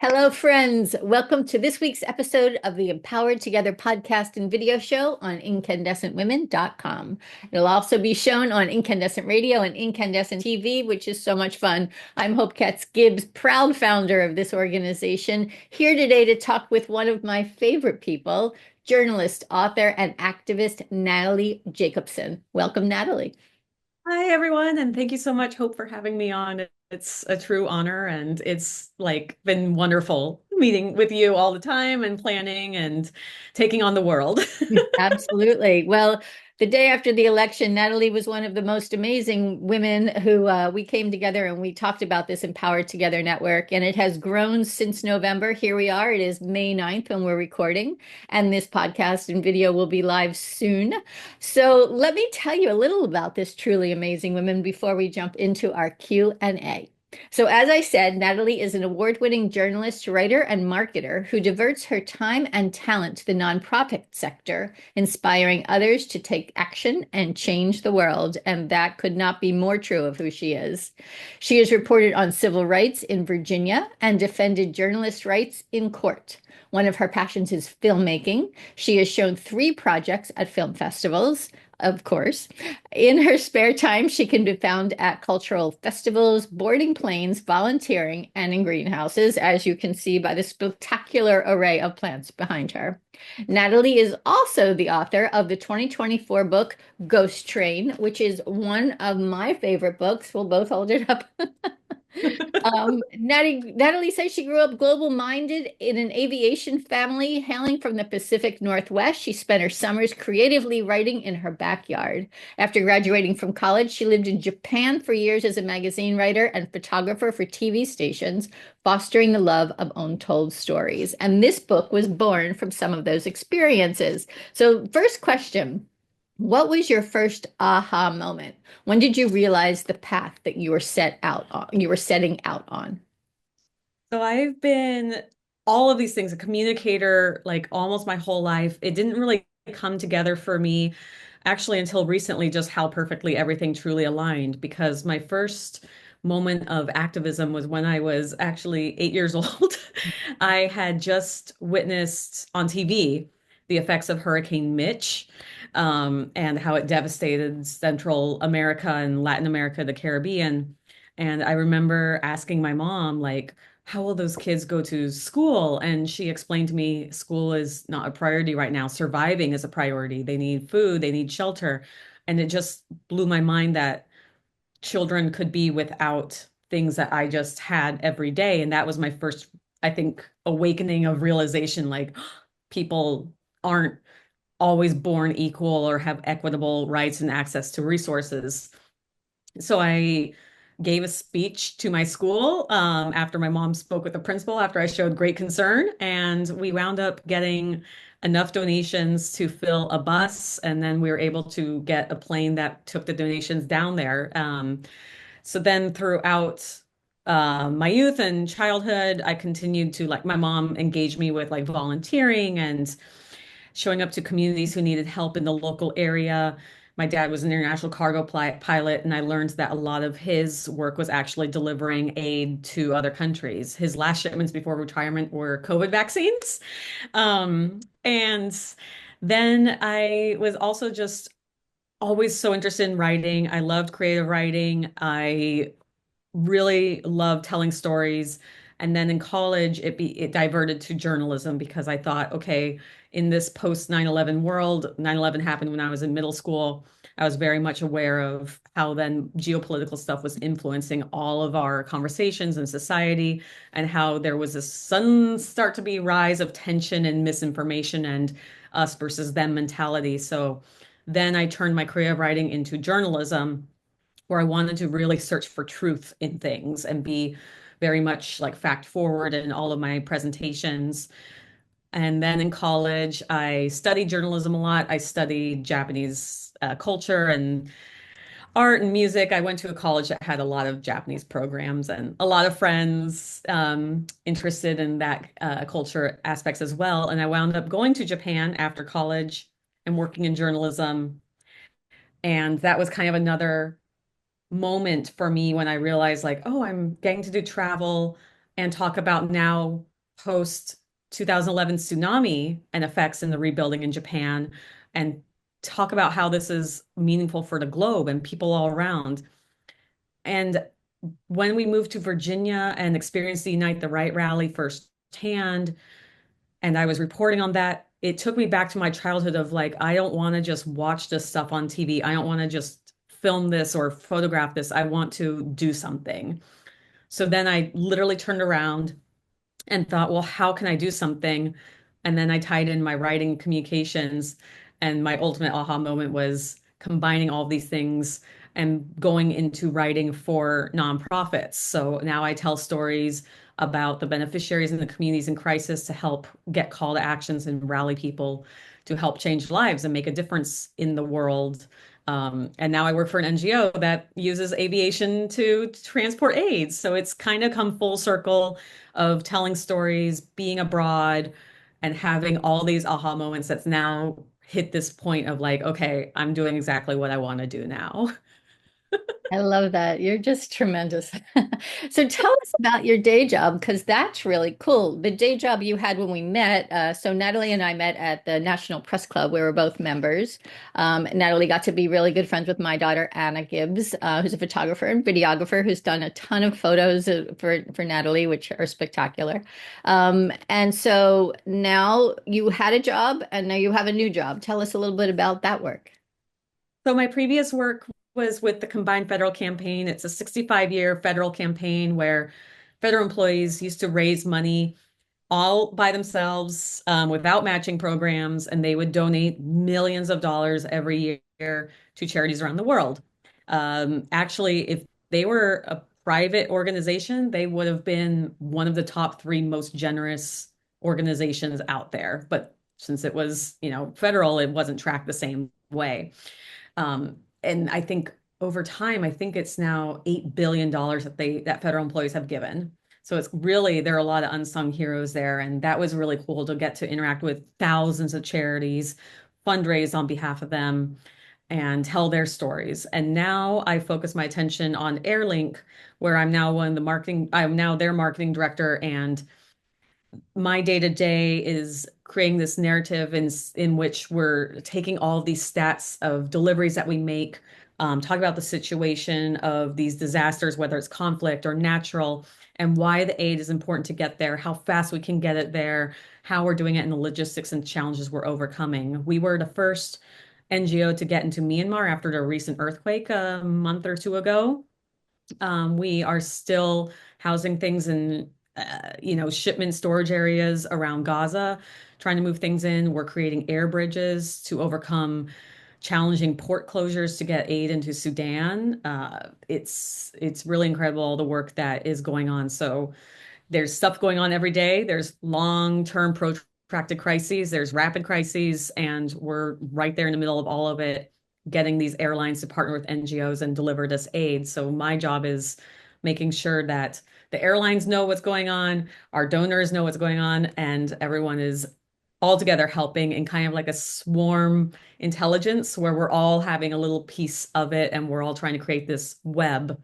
Hello, friends. Welcome to this week's episode of the Empowered Together podcast and video show on incandescentwomen.com. It'll also be shown on Incandescent Radio and Incandescent TV, which is so much fun. I'm Hope Katz Gibbs, proud founder of this organization, here today to talk with one of my favorite people, journalist, author, and activist Natalie Jacobsen. Welcome, Natalie. Hi, everyone, and thank you so much, Hope, for having me on. It's a true honor, and it's like been wonderful meeting with you all the time and planning and taking on the world. Absolutely. Well, the day after the election, Natalie was one of the most amazing women who we came together and we talked about this Empowered Together network. And it has grown since November. Here we are. It is May 9th when we're recording, and this podcast and video will be live soon. So let me tell you a little about this truly amazing woman before we jump into our Q&A. So, as I said, Natalie is an award-winning journalist, writer, and marketer who diverts her time and talent to the nonprofit sector, inspiring others to take action and change the world. And that could not be more true of who she is. She has reported on civil rights in Virginia and defended journalist rights in court. One of her passions is filmmaking. She has shown 3 projects at film festivals, of course. In her spare time, she can be found at cultural festivals, boarding planes, volunteering, and in greenhouses, as you can see by the spectacular array of plants behind her. Natalie is also the author of the 2024 book Ghost Train, which is one of my favorite books. We'll both hold it up. Natalie says she grew up global minded in an aviation family hailing from the Pacific Northwest. She spent her summers creatively writing in her backyard. After graduating from college, she lived in Japan for years as a magazine writer and photographer for TV stations, fostering the love of untold stories. And this book was born from some of those experiences. So, first question. What was your first aha moment? When did you realize the path that you were setting out on? So I've been all of these things, a communicator, like almost my whole life. It didn't really come together for me actually until recently, just how perfectly everything truly aligned. Because my first moment of activism was when I was actually 8 years old. I had just witnessed on TV the effects of Hurricane Mitch, and how it devastated Central America and Latin America, the Caribbean. And I remember asking my mom, like, how will those kids go to school? And she explained to me school is not a priority right now. Surviving is a priority. They need food, they need shelter. And it just blew my mind that children could be without things that I just had every day. And that was my first, I think, awakening of realization like people aren't always born equal or have equitable rights and access to resources. So I gave a speech to my school after my mom spoke with the principal after I showed great concern. And we wound up getting enough donations to fill a bus. And then we were able to get a plane that took the donations down there. So then throughout my youth and childhood, I continued to like my mom engaged me with like volunteering and showing up to communities who needed help in the local area. My dad was an international cargo pilot, and I learned that a lot of his work was actually delivering aid to other countries. His last shipments before retirement were COVID vaccines. And then I was also just always so interested in writing. I loved creative writing. I really loved telling stories. And then in college, it diverted to journalism because I thought, okay, in this post 9/11 world, 9/11 happened when I was in middle school. I was very much aware of how then geopolitical stuff was influencing all of our conversations in society and how there was a sudden start to be rise of tension and misinformation and us versus them mentality. So then I turned my career of writing into journalism where I wanted to really search for truth in things and be very much like fact forward in all of my presentations. And then in college, I studied journalism a lot. I studied Japanese culture and art and music. I went to a college that had a lot of Japanese programs and a lot of friends interested in that culture aspects as well. And I wound up going to Japan after college and working in journalism. And that was kind of another moment for me when I realized like, oh, I'm getting to do travel and talk about now post 2011 tsunami and effects in the rebuilding in Japan and talk about how this is meaningful for the globe and people all around. And when we moved to Virginia and experienced the Unite the Right rally firsthand, and I was reporting on that, it took me back to my childhood of like, I don't want to just watch this stuff on TV. I don't want to just film this or photograph this. I want to do something. So then I literally turned around and thought, well, how can I do something? And then I tied in my writing communications, and my ultimate aha moment was combining all of these things and going into writing for nonprofits. So now I tell stories about the beneficiaries and the communities in crisis to help get call to actions and rally people to help change lives and make a difference in the world. And now I work for an NGO that uses aviation to transport aids. So it's kind of come full circle of telling stories, being abroad, and having all these aha moments that's now hit this point of like, okay, I'm doing exactly what I want to do now. I love that. You're just tremendous. So tell us about your day job, because that's really cool. The day job you had when we met. So Natalie and I met at the National Press Club. We were both members. Natalie got to be really good friends with my daughter, Anna Gibbs, who's a photographer and videographer who's done a ton of photos for Natalie, which are spectacular. And so now you had a job and now you have a new job. Tell us a little bit about that work. So my previous work was with the Combined Federal Campaign. It's a 65-year federal campaign where federal employees used to raise money all by themselves without matching programs, and they would donate millions of dollars every year to charities around the world. Actually, if they were a private organization, they would have been one of the top three most generous organizations out there. But since it was, federal, it wasn't tracked the same way. And I think over time, I think it's now $8 billion that federal employees have given. So it's really, there are a lot of unsung heroes there. And that was really cool to get to interact with thousands of charities, fundraise on behalf of them, and tell their stories. And now I focus my attention on Airlink, where I'm now their marketing director, and my day to day is creating this narrative in which we're taking all of these stats of deliveries that we make, talk about the situation of these disasters, whether it's conflict or natural, and why the aid is important to get there, how fast we can get it there, how we're doing it, and the logistics and challenges we're overcoming. We were the first NGO to get into Myanmar after the recent earthquake a month or two ago. We are still housing things in, shipment storage areas around Gaza, trying to move things in. We're creating air bridges to overcome challenging port closures to get aid into Sudan. It's really incredible all the work that is going on. So there's stuff going on every day. There's long-term protracted crises, there's rapid crises, and we're right there in the middle of all of it, getting these airlines to partner with NGOs and deliver this aid. So my job is making sure that the airlines know what's going on, our donors know what's going on, and everyone is all together helping in kind of like a swarm intelligence where we're all having a little piece of it and we're all trying to create this web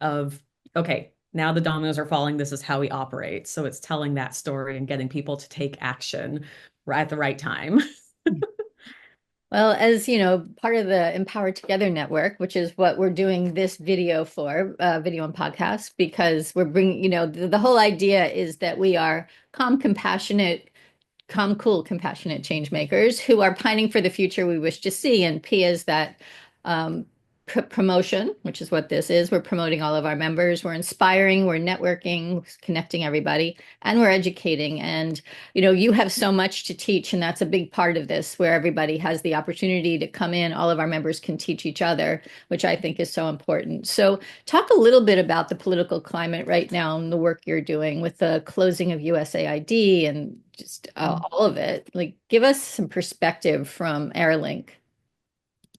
of, okay, now the dominoes are falling. This is how we operate. So it's telling that story and getting people to take action at the right time. Well, as you know, part of the Empower Together network, which is what we're doing this video for, video and podcast, because we're bringing, the whole idea is that we are calm, cool, compassionate change makers who are pining for the future we wish to see. And P is that um, promotion, which is what this is. We're promoting all of our members. We're inspiring, we're networking, connecting everybody, and we're educating. And, you have so much to teach. And that's a big part of this, where everybody has the opportunity to come in. All of our members can teach each other, which I think is so important. So talk a little bit about the political climate right now and the work you're doing with the closing of USAID and just all of it. Like, give us some perspective from Airlink.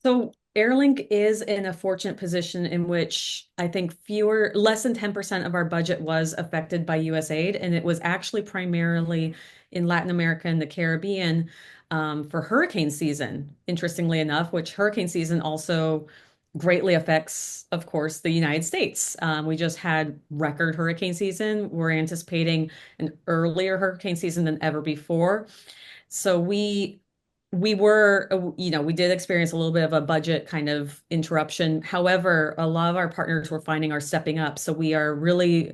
So Airlink is in a fortunate position in which I think less than 10% of our budget was affected by USAID, and it was actually primarily in Latin America and the Caribbean for hurricane season, interestingly enough, which hurricane season also greatly affects, of course, the United States. We just had record hurricane season. We're anticipating an earlier hurricane season than ever before. So we did experience a little bit of a budget kind of interruption. However, a lot of our partners we're finding are stepping up. So we are really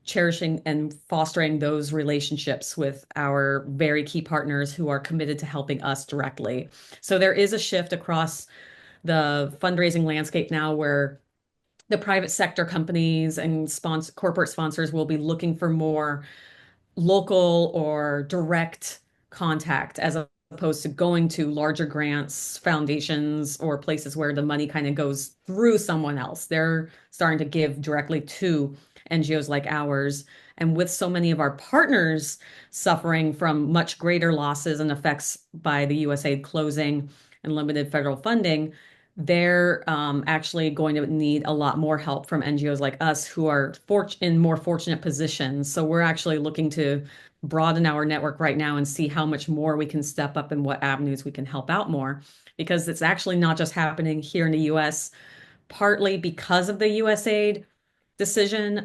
cherishing and fostering those relationships with our very key partners who are committed to helping us directly. So there is a shift across the fundraising landscape now where the private sector companies and corporate sponsors will be looking for more local or direct contact as opposed to going to larger grants, foundations, or places where the money kind of goes through someone else. They're starting to give directly to NGOs like ours. And with so many of our partners suffering from much greater losses and effects by the USAID closing and limited federal funding, they're actually going to need a lot more help from NGOs like us who are in more fortunate positions. So we're actually looking to broaden our network right now and see how much more we can step up and what avenues we can help out more. Because it's actually not just happening here in the US, partly because of the USAID decision.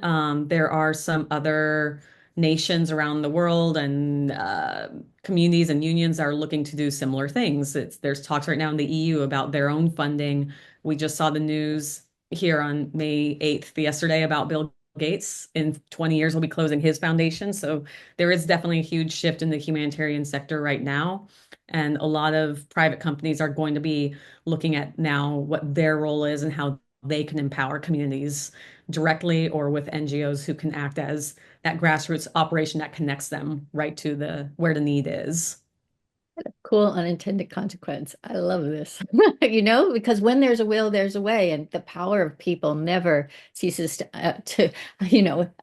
There are some other nations around the world and communities and unions are looking to do similar things. There's talks right now in the EU about their own funding. We just saw the news here on May 8th, yesterday, about Bill Gates in 20 years will be closing his foundation. So there is definitely a huge shift in the humanitarian sector right now. And a lot of private companies are going to be looking at now what their role is and how they can empower communities directly or with NGOs who can act as that grassroots operation that connects them right to the where the need is. Cool unintended consequence. I love this. Because when there's a will, there's a way, and the power of people never ceases to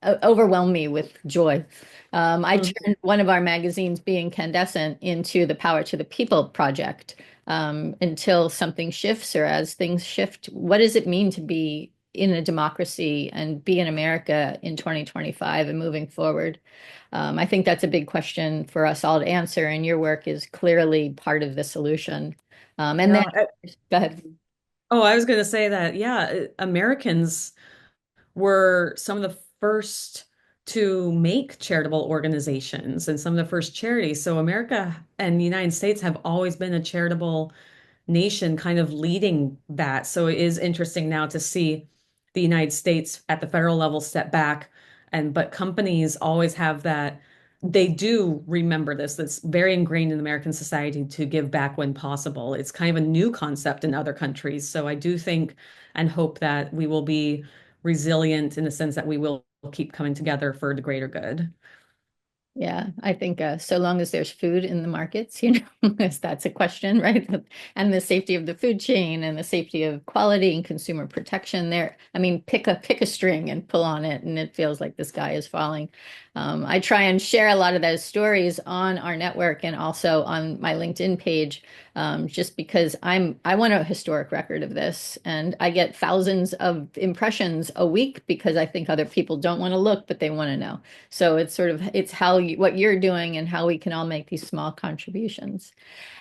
overwhelm me with joy. I Mhm. turned one of our magazines, being Incandescent, into the Power to the People project until something shifts or as things shift. What does it mean to be in a democracy and be in America in 2025 and moving forward? I think that's a big question for us all to answer, and your work is clearly part of the solution. And then, Yeah. go ahead. Oh, I was going to say that, yeah, Americans were some of the first to make charitable organizations and some of the first charities. So America and the United States have always been a charitable nation kind of leading that. So it is interesting now to see the United States at the federal level step back but companies always have that they do remember this. That's very ingrained in American society to give back when possible. It's kind of a new concept in other countries. So I do think and hope that we will be resilient in the sense that we will keep coming together for the greater good. Yeah, I think so long as there's food in the markets, that's a question, right? And the safety of the food chain and the safety of quality and consumer protection there. I mean, pick a string and pull on it, and it feels like the sky is falling. I try and share a lot of those stories on our network and also on my LinkedIn page, just because I want a historic record of this, and I get thousands of impressions a week because I think other people don't want to look, but they want to know. So it's what you're doing and how we can all make these small contributions.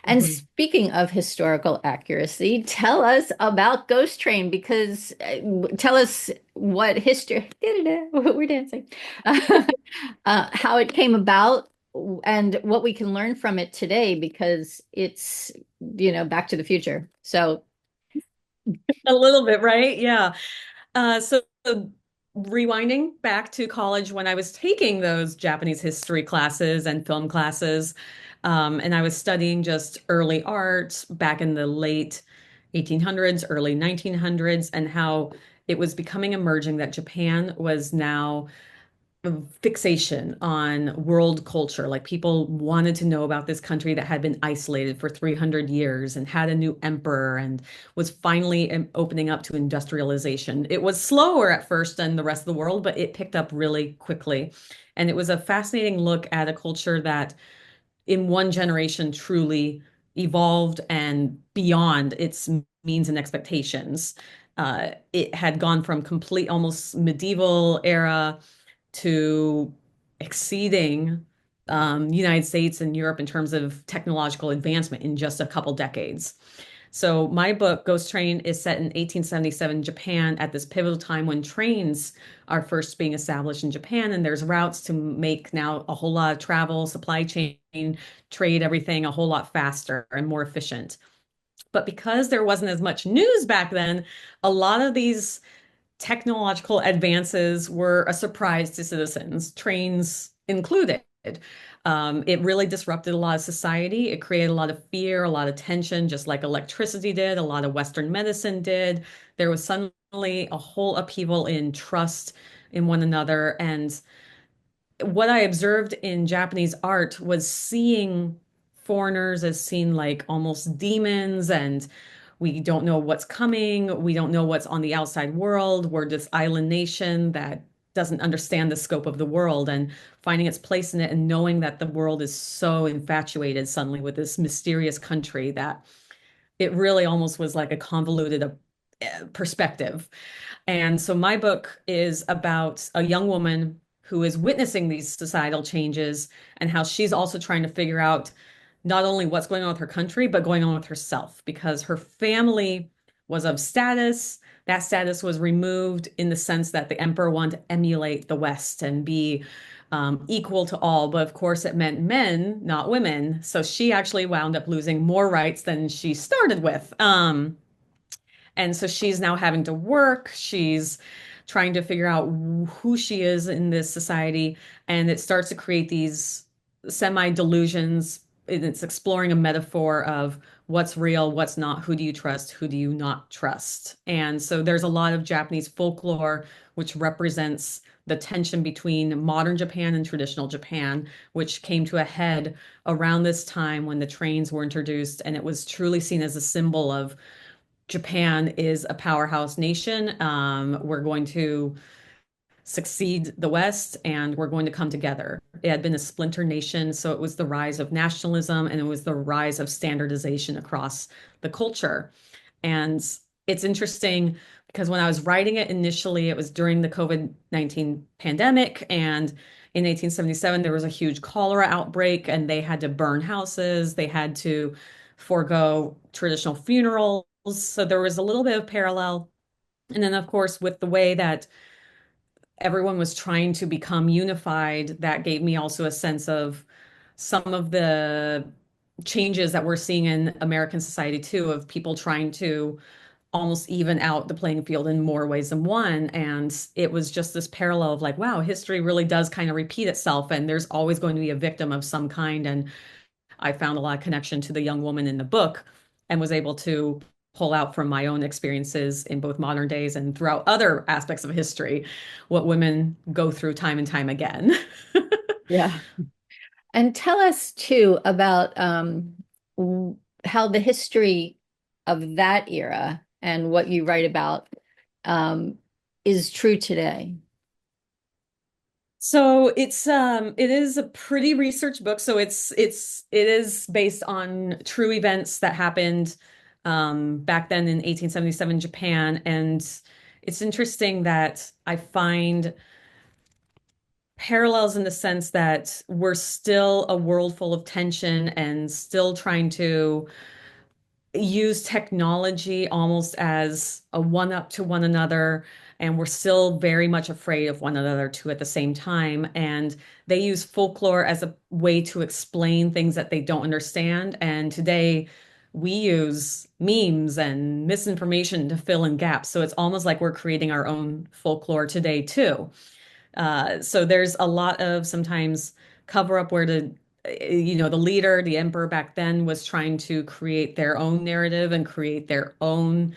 And Mhm. speaking of historical accuracy, tell us about Ghost Train because tell us what history, we're dancing, how it came about and what we can learn from it today because it's, Back to the Future. So, A little bit, right? Yeah. So rewinding back to college when I was taking those Japanese history classes and film classes, and I was studying just early art back in the late 1800s, early 1900s, and how it was becoming emerging that Japan was now fixation on world culture. Like people wanted to know about this country that had been isolated for 300 years and had a new emperor and was finally opening up to industrialization. It was slower at first than the rest of the world, but it picked up really quickly. And it was a fascinating look at a culture that in one generation truly evolved and beyond its means and expectations. It had gone from complete, almost medieval era to exceeding United States and Europe in terms of technological advancement in just a couple decades. So my book, Ghost Train, is set in 1877 Japan at this pivotal time when trains are first being established in Japan, and there's routes to make now a whole lot of travel, supply chain, trade, everything a whole lot faster and more efficient. But because there wasn't as much news back then, a lot of these technological advances were a surprise to citizens, trains included. It really disrupted a lot of society. It created a lot of fear, a lot of tension, just like electricity did, a lot of Western medicine did. There was suddenly a whole upheaval in trust in one another. And what I observed in Japanese art was seeing foreigners as seen like almost demons, and we don't know what's coming. We don't know what's on the outside world. We're this island nation that doesn't understand the scope of the world, and finding its place in it and knowing that the world is so infatuated suddenly with this mysterious country that it really almost was like a convoluted perspective. And so my book is about a young woman who is witnessing these societal changes and how she's also trying to figure out not only what's going on with her country, but going on with herself because her family was of status. That status was removed in the sense that the emperor wanted to emulate the West and be equal to all. But of course, it meant men, not women. So she actually wound up losing more rights than she started with. And so she's now having to work. She's trying to figure out who she is in this society. And it starts to create these semi delusions. It's exploring a metaphor of what's real, what's not, who do you trust, who do you not trust. And so there's a lot of Japanese folklore, which represents the tension between modern Japan and traditional Japan, which came to a head around this time when the trains were introduced. And it was truly seen as a symbol of Japan is a powerhouse nation. We're going to succeed the West and we're going to come together. It had been a splinter nation, so it was the rise of nationalism and it was the rise of standardization across the culture. And it's interesting because when I was writing it initially, it was during the COVID-19 pandemic. And in 1877, there was a huge cholera outbreak and they had to burn houses. They had to forego traditional funerals. So there was a little bit of parallel. And then, of course, with the way that everyone was trying to become unified, that gave me also a sense of some of the changes that we're seeing in American society too, of people trying to almost even out the playing field in more ways than one. And it was just this parallel of like, wow, history really does kind of repeat itself, and there's always going to be a victim of some kind. And I found a lot of connection to the young woman in the book and was able to pull out from my own experiences in both modern days and throughout other aspects of history what women go through time and time again. Yeah. And tell us too about how the history of that era and what you write about um, is true today. So it is a pretty research book. So it is based on true events that happened back then in 1877 Japan. And it's interesting that I find parallels in the sense that we're still a world full of tension and still trying to use technology almost as a one up to one another. And we're still very much afraid of one another too at the same time. And they use folklore as a way to explain things that they don't understand. And today we use memes and misinformation to fill in gaps. So it's almost like we're creating our own folklore today too. So there's a lot of sometimes cover up where the leader, the emperor back then was trying to create their own narrative and create their own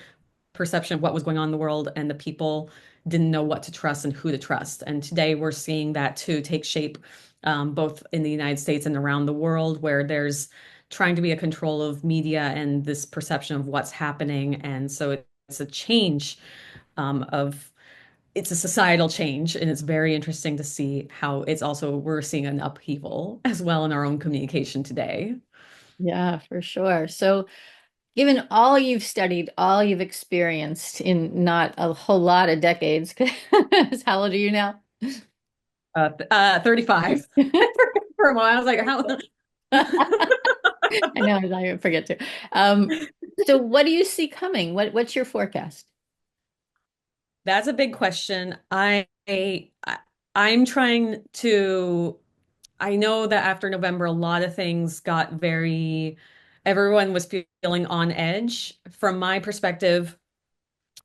perception of what was going on in the world, and the people didn't know what to trust and who to trust. And today we're seeing that too take shape, both in the United States and around the world, where there's trying to be a control of media and this perception of what's happening. And so it's a change of it's a societal change, and it's very interesting to see how it's also we're seeing an upheaval as well in our own communication today. Yeah, for sure. So, given all you've studied, all you've experienced in not a whole lot of decades, how old are you now? 35. For a while, I was like, how? I know, I forget to. So what do you see coming? What's your forecast? That's a big question. I'm trying to I know that after November, a lot of things got everyone was feeling on edge. From my perspective,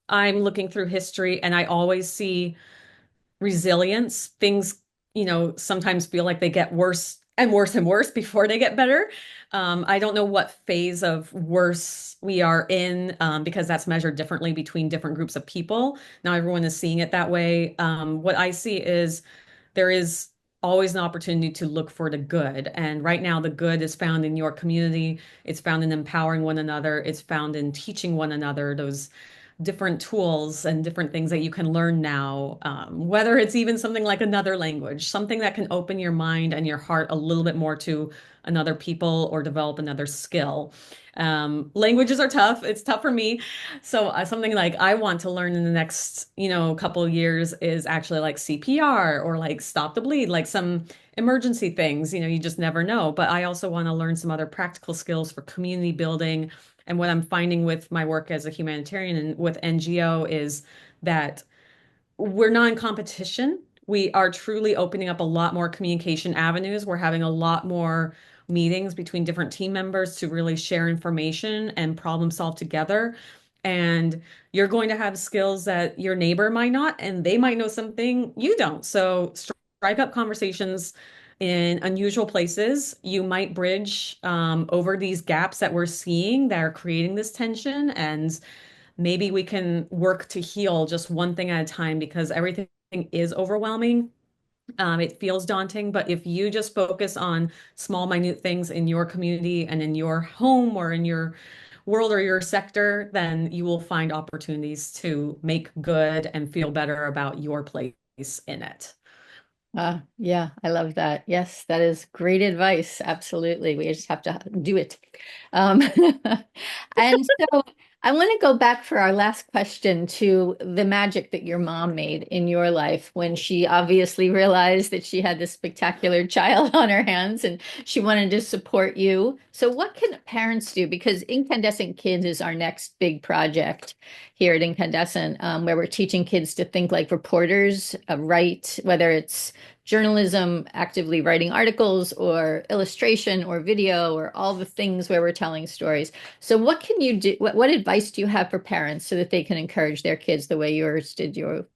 I'm looking through history and I always see resilience. Things, sometimes feel like they get worse and worse and worse before they get better. I don't know what phase of worse we are in, because that's measured differently between different groups of people. Now everyone is seeing it that way. What I see is there is always an opportunity to look for the good. And right now, the good is found in your community. It's found in empowering one another. It's found in teaching one another those different tools and different things that you can learn now, whether it's even something like another language, something that can open your mind and your heart a little bit more to another people or develop another skill. Languages are tough. It's tough for me. So something like I want to learn in the next, couple of years is actually like CPR or like stop the bleed, like some emergency things. You just never know. But I also want to learn some other practical skills for community building. And what I'm finding with my work as a humanitarian and with NGO is that we're not in competition. We are truly opening up a lot more communication avenues. We're having a lot more meetings between different team members to really share information and problem solve together. And you're going to have skills that your neighbor might not, and they might know something you don't. So strike up conversations in unusual places. You might bridge over these gaps that we're seeing that are creating this tension, and maybe we can work to heal just one thing at a time because everything is overwhelming. It feels daunting, but if you just focus on small, minute things in your community and in your home or in your world or your sector, then you will find opportunities to make good and feel better about your place in it. Yeah, I love that. Yes, that is great advice. Absolutely. We just have to do it. Um, and so I want to go back for our last question to the magic that your mom made in your life when she obviously realized that she had this spectacular child on her hands and she wanted to support you. So, what can parents do? Because Incandescent Kids is our next big project here at Incandescent, where we're teaching kids to think like reporters, write, whether it's journalism, actively writing articles, or illustration, or video, or all the things where we're telling stories. So, what can you do? What advice do you have for parents so that they can encourage their kids the way yours did your?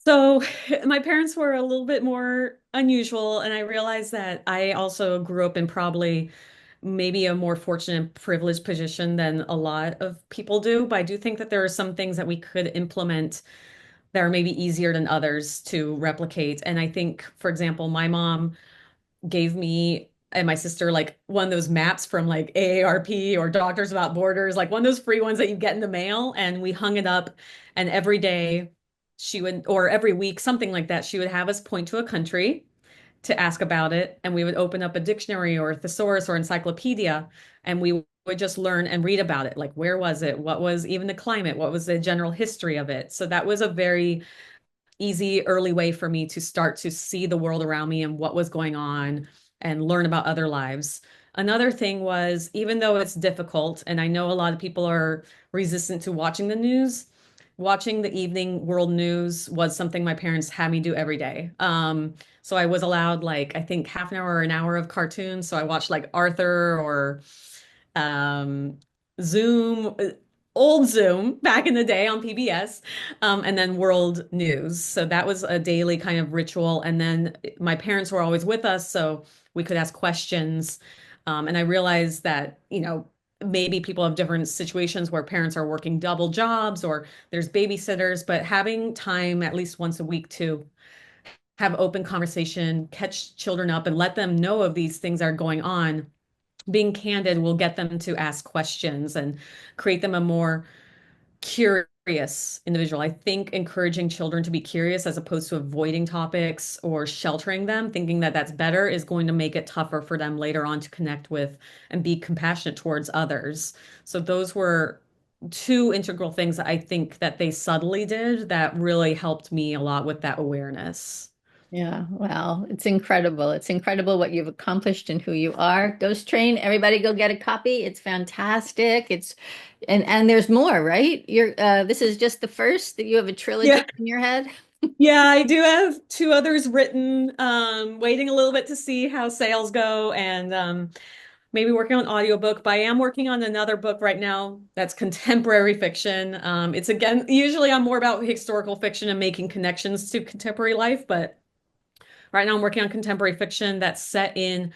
So, my parents were a little bit more unusual, and I realized that I also grew up in probably maybe a more fortunate, privileged position than a lot of people do. But I do think that there are some things that we could implement that are maybe easier than others to replicate. And I think, for example, my mom gave me and my sister like one of those maps from like AARP or Doctors Without Borders, like one of those free ones that you get in the mail. And we hung it up, and every day she would, or every week, something like that, she would have us point to a country to ask about it. And we would open up a dictionary or a thesaurus or encyclopedia, and we would just learn and read about it. Like, where was it? What was even the climate? What was the general history of it? So that was a very easy early way for me to start to see the world around me and what was going on and learn about other lives. Another thing was, even though it's difficult, and I know a lot of people are resistant to watching the news, watching the evening world news was something my parents had me do every day. So I was allowed like I think half an hour or an hour of cartoons. So I watched like Arthur or um, Zoom, old Zoom back in the day on PBS, and then world news. So that was a daily kind of ritual. And then my parents were always with us, so we could ask questions. And I realized that, maybe people have different situations where parents are working double jobs or there's babysitters, but having time at least once a week to have open conversation, catch children up and let them know of these things that are going on, being candid will get them to ask questions and create them a more curious individual. I think encouraging children to be curious as opposed to avoiding topics or sheltering them, thinking that that's better, is going to make it tougher for them later on to connect with and be compassionate towards others. So those were two integral things that I think that they subtly did that really helped me a lot with that awareness. Yeah, well, it's incredible. It's incredible what you've accomplished and who you are. Ghost Train, everybody go get a copy. It's fantastic. It's and there's more, right? You're this is just the first that you have a Yeah. trilogy in your head. Yeah, I do have two others written, waiting a little bit to see how sales go and maybe working on audiobook, but I am working on another book right now that's contemporary fiction. It's again, usually I'm more about historical fiction and making connections to contemporary life, but right now I'm working on contemporary fiction that's set in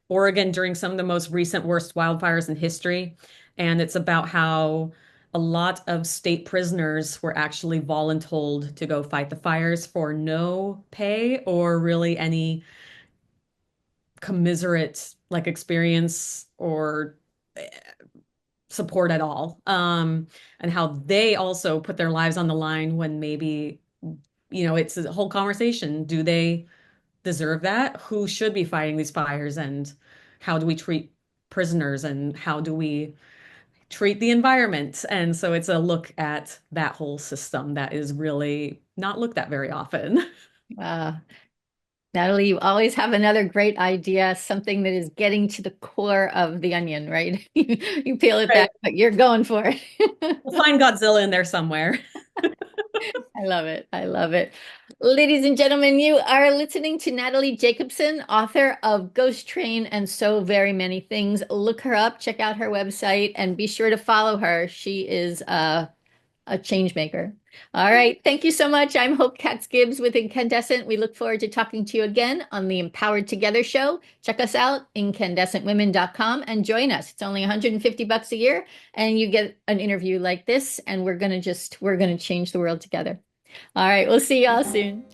Oregon during some of the most recent worst wildfires in history. And it's about how a lot of state prisoners were actually voluntold to go fight the fires for no pay or really any commiserate experience or support at all. And how they also put their lives on the line when maybe, it's a whole conversation. Do they deserve that? Who should be fighting these fires? And how do we treat prisoners? And how do we treat the environment? And so it's a look at that whole system that is really not looked at very often. Uh, Natalie, you always have another great idea, something that is getting to the core of the onion, right? You peel it Right. back, but you're going for it. We'll find Godzilla in there somewhere. I love it. I love it. Ladies and gentlemen, you are listening to Natalie Jacobsen, author of Ghost Train and so very many things. Look her up, check out her website, and be sure to follow her. She is a change maker. All right. Thank you so much. I'm Hope Katz Gibbs with Incandescent. We look forward to talking to you again on the Empowered Together show. Check us out, incandescentwomen.com, and join us. It's only $150 a year, and you get an interview like this, and we're going to change the world together. All right. We'll see y'all soon.